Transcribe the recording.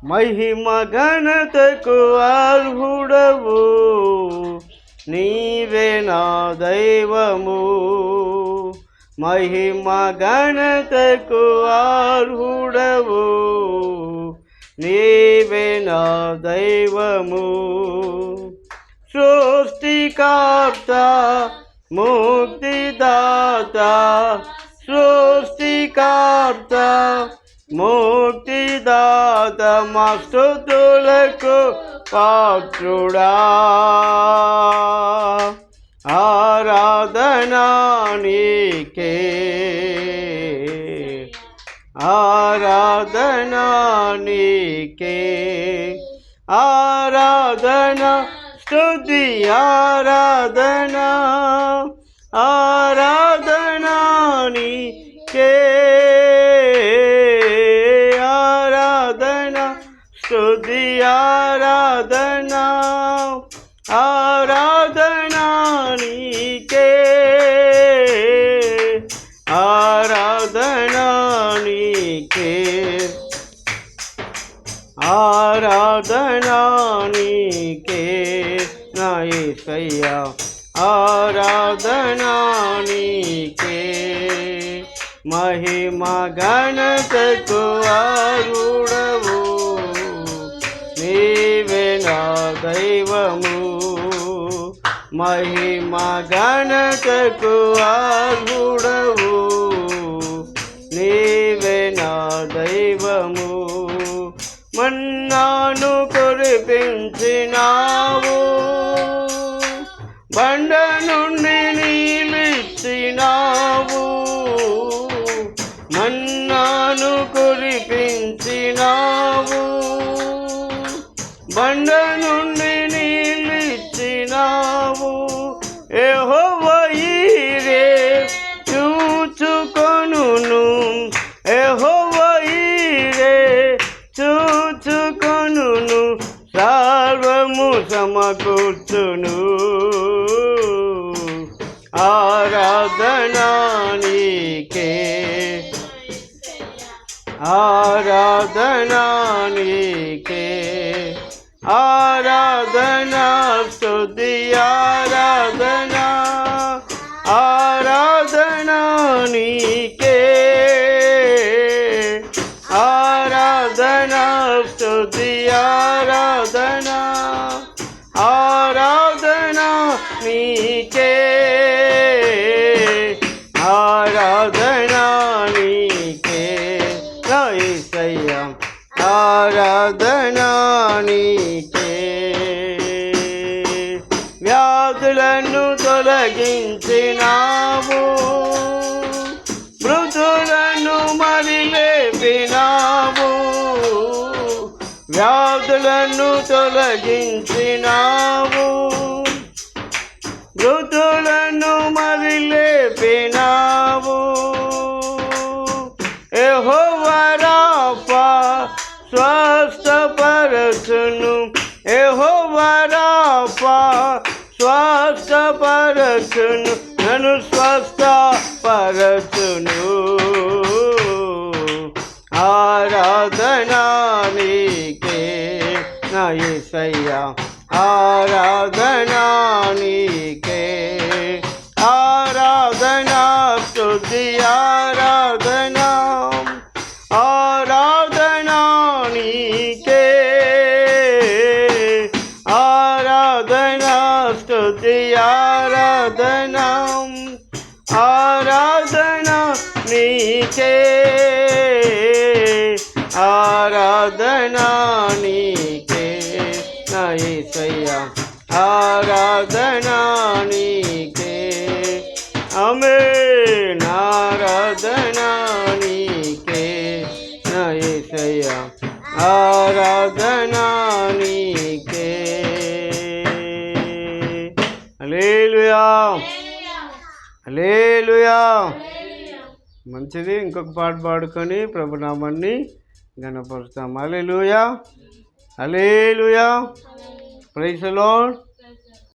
మహిమ ఘనతకు అర్హుడవు, నీవే నా దైవము. మహిమ ఘనతకు అర్హుడవు, నీవే నా దైవము. సృష్టికర్త ముక్తిదాత, సృష్టికర్త ముక్తిదాత, మా స్తుతులకు పాత్రుడా. ఆరాధనా నీకే, ఆరాధనా నీకే, ఆరాధనా స్తుతి ఆరాధనా, ఆరాధనా నీకే, ఆరాధనా స్తుతి ఆరాధనా, ఆరాధనా నీకే, ఆరాధనా నీకే, ఆరాధనా నీకే నా యేసయ్యా, ఆరాధనా నీకే. మహిమ ఘనతకు అర్హుడవు, నీవే నా దైవము. మహిమ ఘనతకు అర్హుడవు, నీవే నా దైవము. మన్నాను కురిపించినావు, బండ నుండి నీళ్ళిచ్చినావు. మన్నాను కురిపించినావు, బండ నుండి నీళ్ళిచ్చినావు. యెహోవా యీరే చూచుకొనును, యెహోవా యీరే చూచుకొనును, సర్వము సమకూర్చును. ఆరాధనా నీకే, ఆరాధనా నీకే, ఆరాధనా స్తుతి ఆరాధనా, ఆరాధనా నీకే, ఆరాధనా స్తుతి ఆరాధనా, ఆరాధనా నీకే, ఆరాధనా నీకే నా యేసయ్యా, ఆరాధనా నీకే. వ్యాధులను తొలగించినావు, మృతులను మరి లేపినావు. వ్యాధులను తొలగించినావు, మృతులను మరి లేపినావు. యెహోవా రాఫా స్వస్థపరచును, యెహోవా రాఫా స్వస్థపరచును, నన్ను స్వస్థపరచును. ఆరాధనా నీకే నా యేసయ్యా, ఆరాధనా నీకే, ఆరాధనా స్తుతి ఆరాధనా, ఆరాధనా నీకే, ఆరాధనా స్తుతి ఆరాధనా, ఆరాధనా నీకే, ఆరాధనా నీకే నా యేసయ్యా, ఆరాధనా నీకే. ఆమేన్. ఆరాధనా నీకే నా యేసయ్యా, ఆరాధనా నీకే. హల్లెలూయా, హల్లెలూయా. మంచిది. ఇంకొక పాట పాడుకొని ప్రభునామాన్ని ఘనపరుస్తాం. Hallelujah, hallelujah. Praise the lord.